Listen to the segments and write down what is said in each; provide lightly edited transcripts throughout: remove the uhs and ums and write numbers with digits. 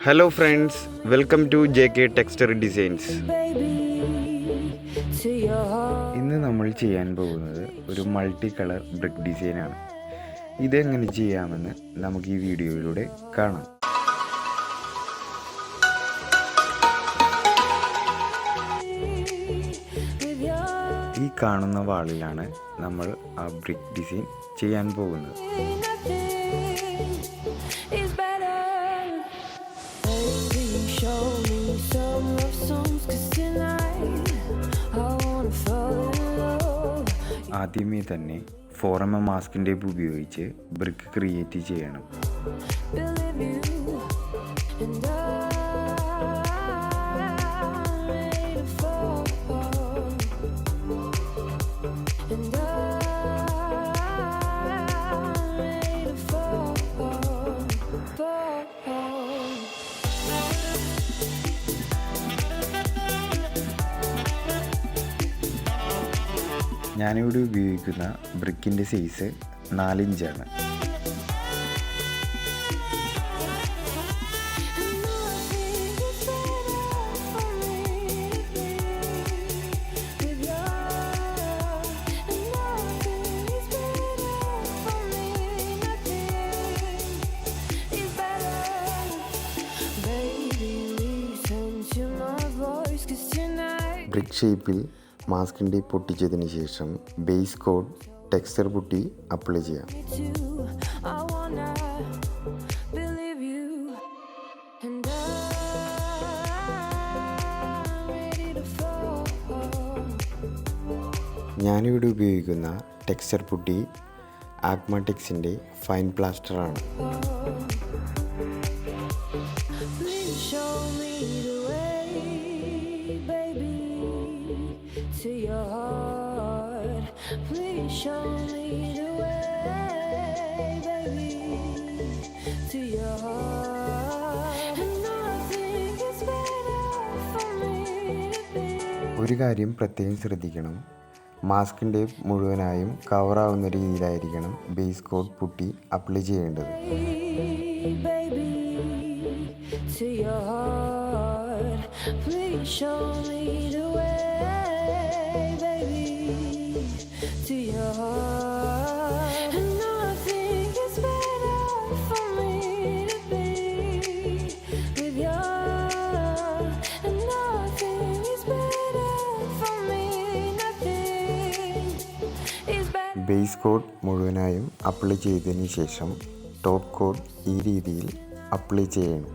Hello friends, welcome to JK texture designs. ഇന്ന് നമ്മൾ ചെയ്യാൻ പോകുന്നത് ഒരു മൾട്ടി കളർ ബ്രിക്ക് ഡിസൈനാണ്. ഇതെങ്ങനെ ചെയ്യാമെന്ന് നമുക്ക് ഈ വീഡിയോയിലൂടെ കാണാം. ഈ കാണുന്ന വാളിലാണ് നമ്മൾ ആ ബ്രിക്ക് ഡിസൈൻ ചെയ്യാൻ പോകുന്നത്. ആദ്യമേ തന്നെ 4mm മാസ്കിൻ ടേപ്പ് ഉപയോഗിച്ച് ബ്രിക്ക് ക്രിയേറ്റ് ചെയ്യണം. ഞാനിവിടെ ഉപയോഗിക്കുന്ന ബ്രിക്കിൻ്റെ സൈസ് 4 ഇഞ്ചാണ്. ബ്രിക്ക് ഷേപ്പിൽ മാസ്കിൻ ടേപ്പ് പൊട്ടിച്ചതിന് ശേഷം base coat texture putty apply ചെയ്യാം. ഞാനിവിടെ ഉപയോഗിക്കുന്ന ടെക്സ്ചർ പുട്ടി ആഗ്മാടെക്സിൻ്റെ ഫൈൻ പ്ലാസ്റ്ററാണ്. To your heart, please show me the way, baby. To your heart, and nothing is better for me to be. ഒരു കാര്യം പ്രത്യേകം ശ്രദ്ധിക്കണം, മാസ്കിൻ ടേപ്പ് മുഴുവനായും കവറാവുന്ന രീതിയിലായിരിക്കണം ബേസ് കോഡ് പുട്ടി അപ്ലൈ ചെയ്യേണ്ടത്. To your heart, please show me the way. Base code മുഴുവനായും apply ചെയ്തതിന് ശേഷം top code ഈ രീതിയിൽ അപ്ലൈ ചെയ്യണം.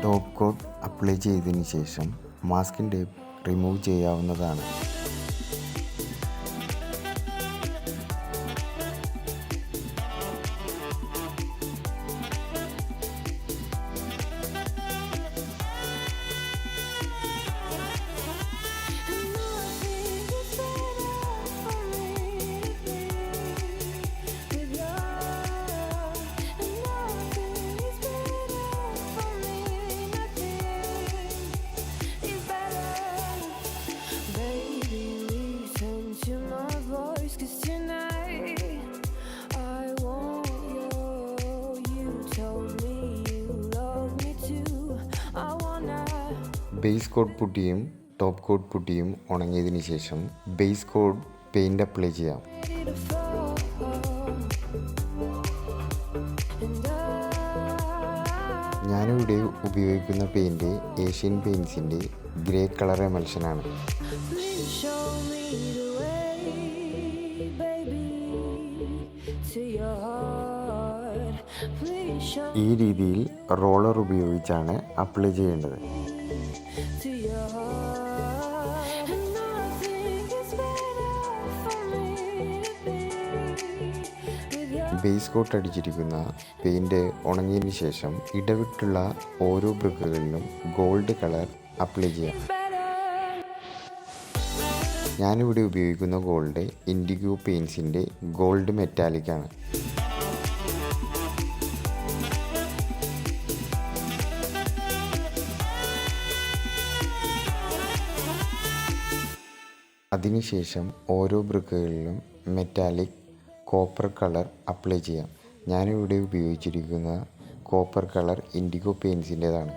ടോപ്പ് കോഡ് അപ്ലൈ ചെയ്തതിന് ശേഷം മാസ്കിൻ ടേപ്പ് റിമൂവ് ചെയ്യാവുന്നതാണ്. ബേസ് കോഡ് പുട്ടിയും ടോപ്പ് കോഡ് പുട്ടിയും ഉണങ്ങിയതിന് ശേഷം ബേസ് കോഡ് പെയിൻറ് അപ്ലൈ ചെയ്യാം. ഞാനിവിടെ ഉപയോഗിക്കുന്ന പെയിൻറ് ഏഷ്യൻ പെയിൻറ്റ്സിൻ്റെ ഗ്രേ കളർ എമൽഷനാണ്. ഈ രീതിയിൽ റോളർ ഉപയോഗിച്ചാണ് അപ്ലൈ ചെയ്യേണ്ടത്. ബേസ് കോട്ട് അടിച്ചിരിക്കുന്ന പെയിൻറ് ഉണങ്ങിയതിന് ശേഷം ഇടവിട്ടുള്ള ഓരോ ബ്രിക്കുകളിലും ഗോൾഡ് കളർ അപ്ലൈ ചെയ്യാം. ഞാനിവിടെ ഉപയോഗിക്കുന്ന ഗോൾഡ് ഇൻഡിഗോ പെയിൻസിൻ്റെ ഗോൾഡ് മെറ്റാലിക്കാണ്. അതിനുശേഷം ഓരോ ബ്രിക്കുകളിലും മെറ്റാലിക് കോപ്പർ കളർ അപ്ലൈ ചെയ്യാം. ഞാനിവിടെ ഉപയോഗിച്ചിരിക്കുന്ന കോപ്പർ കളർ ഇൻഡിഗോ പെയിൻസിൻ്റേതാണ്.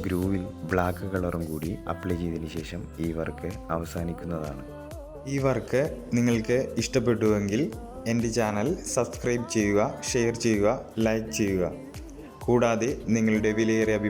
ഗ്രൂവിൽ ബ്ലാക്ക് കളറും കൂടി അപ്ലൈ ചെയ്തതിന് ശേഷം ഈ വർക്ക് അവസാനിക്കുന്നതാണ്. ഈ വർക്ക് നിങ്ങൾക്ക് ഇഷ്ടപ്പെട്ടുവെങ്കിൽ എൻ്റെ ചാനൽ സബ്സ്ക്രൈബ് ചെയ്യുക, ഷെയർ ചെയ്യുക, ലൈക്ക് ചെയ്യുക. കൂടാതെ നിങ്ങളുടെ വിലയേറിയ